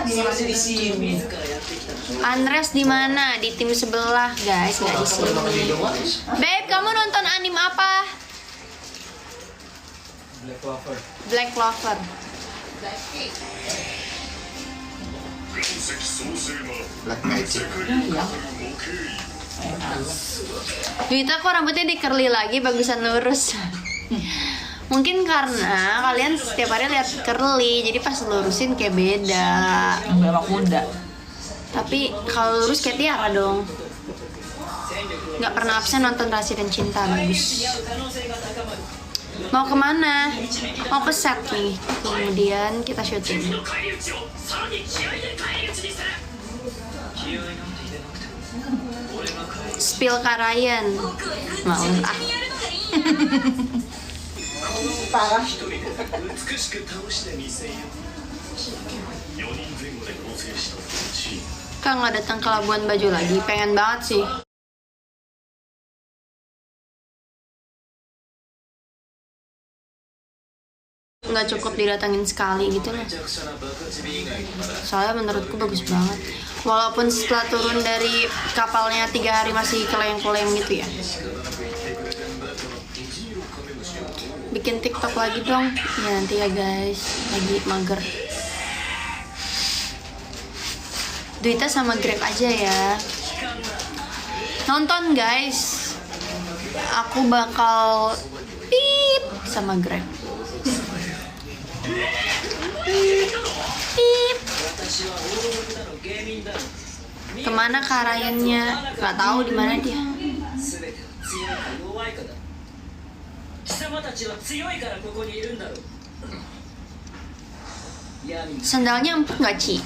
dia masih di sini. Andres di mana? Di tim sebelah, guys, nggak di sini. Babe, kamu nonton anime apa? Black Clover. Black Magic. Duita kok rambutnya di curly lagi, bagusan lurus. Mungkin karena kalian setiap hari lihat curly, jadi pas lurusin kayak beda. Berapa kuda? Tapi kalau lurus kayak Tiara dong. Nggak pernah absen nonton Rasi dan Cinta, bagus. Mau kemana? Mau ke set nih. Kemudian kita syuting. Spill Karayan. Mau ah. Parah. Kak nggak datang ke Labuan Bajo lagi, pengen banget sih. Nggak cukup didatangin sekali gitu loh. Soalnya menurutku bagus banget. Walaupun setelah turun dari kapalnya 3 hari masih keleng-keleng gitu ya. Bikin TikTok lagi dong. Ya nanti ya guys, lagi mager. Duita sama Grab aja ya. Nonton guys. Aku bakal pip sama Grab. Pip. Kemana Karayannya? Gak tahu di mana dia. Sendalnya empuk nggak Ci?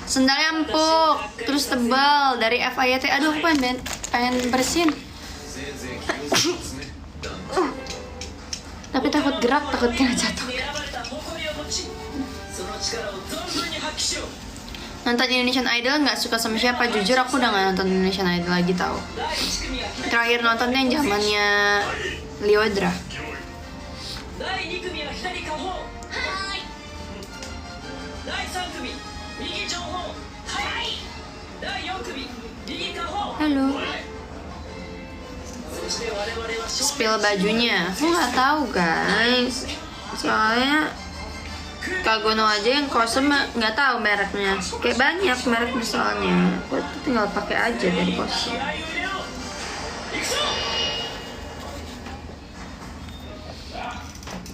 Sendalnya empuk, terus tebal dari FIYT. Aduh, aku pengen bersihin. Tapi takut gerak, takut kena jatuh. Nonton Indonesian Idol nggak suka sama siapa? Jujur aku udah nggak nonton Indonesian Idol lagi tau. Terakhir nontonnya yang zamannya Liodra. Halo. Spill bajunya. Aku nggak tahu guys. Soalnya Kagono aja yang kosem nggak tahu mereknya. Kayak banyak mereknya soalnya. Aku tinggal pakai aja dari kosem.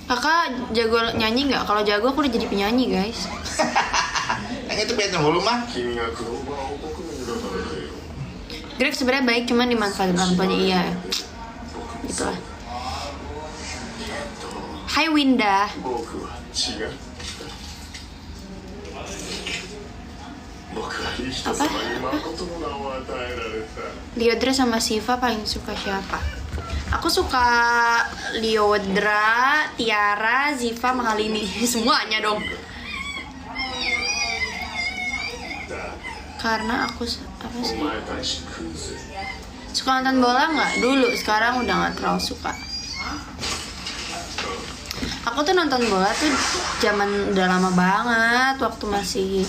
Kakak jago nyanyi nggak? Kalau jago aku udah jadi penyanyi guys. Yang itu beda hulu mah. Greg sebenarnya baik, cuman dimanfaatin orang tuanya. Iya, gitulah. Hai Winda. Apa? Liodra sama Siva paling suka siapa? Aku suka Liodra, Tiara, Ziva, Mahalini. Semuanya dong. Karena aku apa sih? Suka nonton bola nggak? Dulu, sekarang udah nggak terlalu suka. Aku tuh nonton bola tuh zaman udah lama banget, waktu masih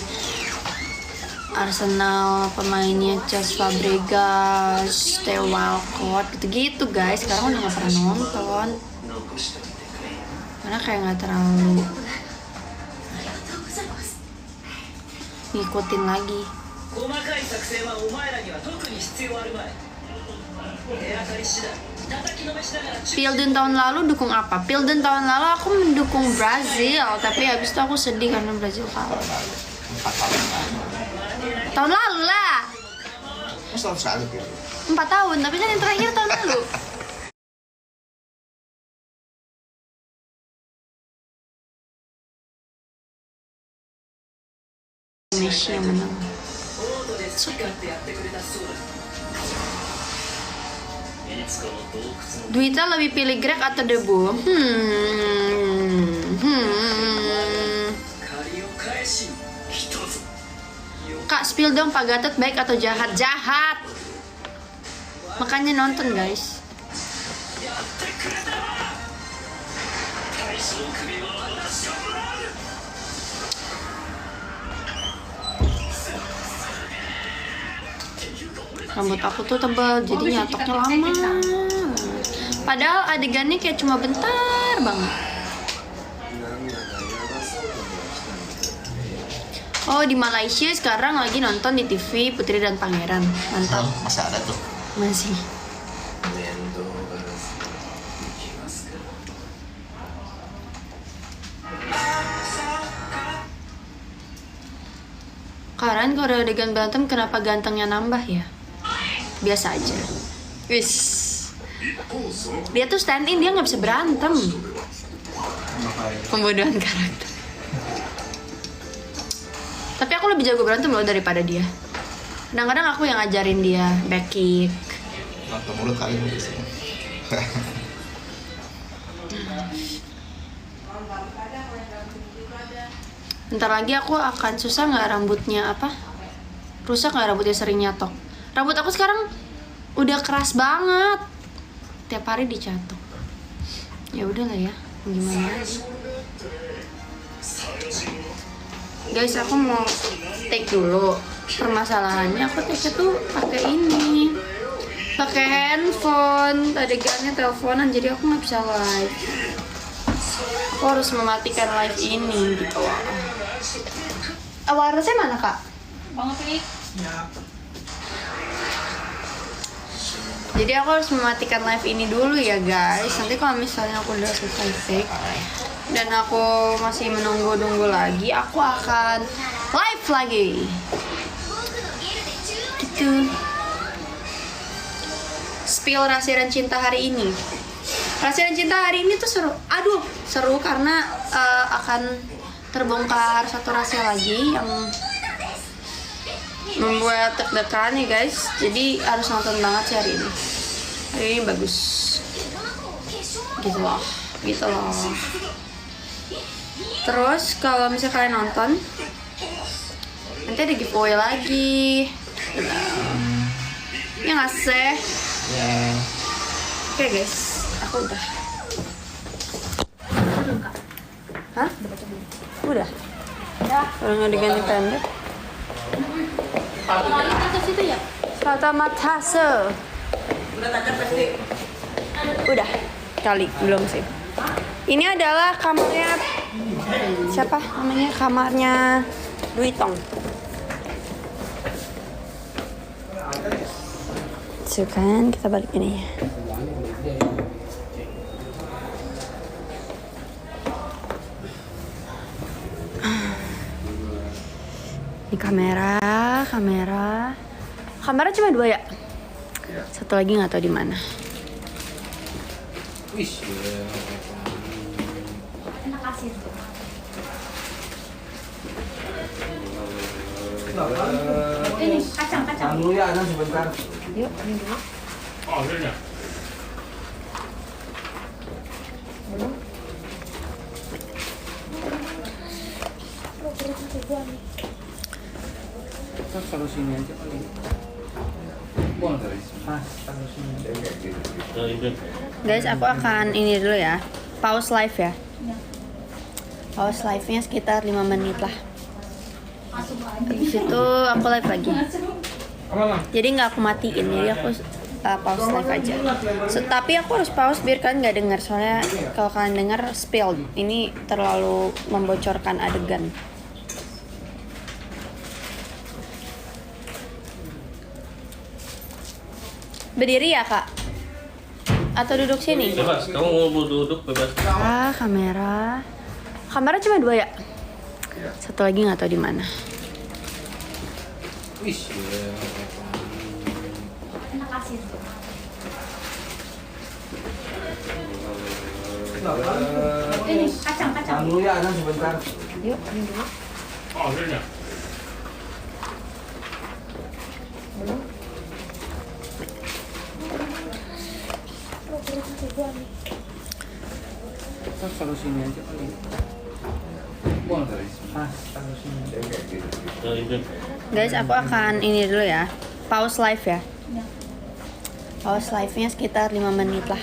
Arsenal, pemainnya Cesc Fabregas, Theo Walcott, gitu-gitu guys. Sekarang udah nggak pernah nonton, karena kayak nggak terlalu ngikutin lagi. Pilden tahun lalu dukung apa? Pilden tahun lalu aku mendukung Brazil, tapi habis itu aku sedih karena Brazil kalah. 4 tahun. Tahun lalu lah. Masa tahun sekali ya? 4 tahun, tapi kan yang terakhir tahun lalu. Indonesia menang. Duita lebih pilih Greg atau Debu? Kak, spill dong, Pak Gatot baik atau jahat? Jahat. Makanya nonton guys. Rambut aku tuh tebal, jadi nyatoknya lama. Padahal adegannya kayak cuma bentar banget. Oh, di Malaysia sekarang lagi nonton di TV Putri dan Pangeran. Mantap. Masih ada tuh. Masih. Karen kalau ada adegan berantem kenapa gantengnya nambah ya? Biasa aja. Wis. Dia tuh stand in, dia nggak bisa berantem. Pembodohan karakter. Tapi aku lebih jago berantem loh daripada dia. Kadang-kadang aku yang ngajarin dia back kick. Nonton mulut kali ini. Bentar lagi aku akan susah nggak rambutnya apa? Rusak nggak rambutnya sering nyatok? Rambut aku sekarang udah keras banget. Tiap hari dicatok. Ya udahlah ya, gimana aja. Guys, aku mau take dulu. Permasalahannya aku take tuh pakai ini. Pakai handphone, adegannya teleponan, jadi aku nggak bisa live. Aku harus mematikan live ini gitu loh. Warnanya mana kak? Banget nih. Jadi aku harus mematikan live ini dulu ya guys. Nanti kalau misalnya aku udah selesai take dan aku masih menunggu lagi, aku akan live lagi. Gitu. Spill rahasia dan cinta hari ini. Rahasia dan cinta hari ini tuh seru. Aduh, seru karena akan terbongkar satu rahasia lagi yang membuat deg-degan ya guys. Jadi harus nonton banget sih hari ini. Hari ini bagus. Gitu loh. Terus kalau misalnya kalian nonton, nanti ada giveaway lagi. Ya nggak sih? Ya. Oke guys, aku udah. Hah? Udah? Udah nggak diganti pendek? Kata matase. Udah tancap pasti. Udah kali belum sih. Ini adalah kamarnya siapa namanya? Kamarnya Dwi Tong. So kan kita balik ini. Ini kamera cuma 2 ya. Satu lagi nggak tahu di mana. Ini kacang dulu ya, Anan sebentar. Yuk, ini dulu. Kita taruh sini aja kali. Taruh sini. Guys, aku akan ini dulu ya. Pause live ya. Pause live-nya sekitar 5 menit lah. Habis itu aku live lagi. Jadi nggak aku matiin, jadi aku pause live aja. Tapi aku harus pause biar kalian nggak dengar, soalnya kalau kalian dengar spill ini terlalu membocorkan adegan. Berdiri ya kak? Atau duduk sini? Bebas, kamu mau duduk bebas. Kamera cuma 2 ya? Satu lagi nggak tahu di mana. Ini kacang dulu ya, Anan sebentar. Yuk, ini dulu. Kita taruh sini aja kali. Taruh sini. Guys, aku akan ini dulu ya. Pause live ya. Pause live-nya sekitar 5 menit lah.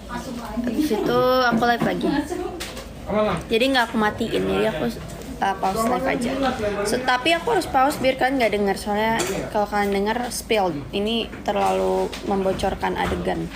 Habis itu aku live lagi. Jadi nggak aku matiin, jadi aku kita pause live aja. Tapi aku harus pause biar kalian nggak dengar, soalnya kalau kalian dengar spill ini terlalu membocorkan adegan.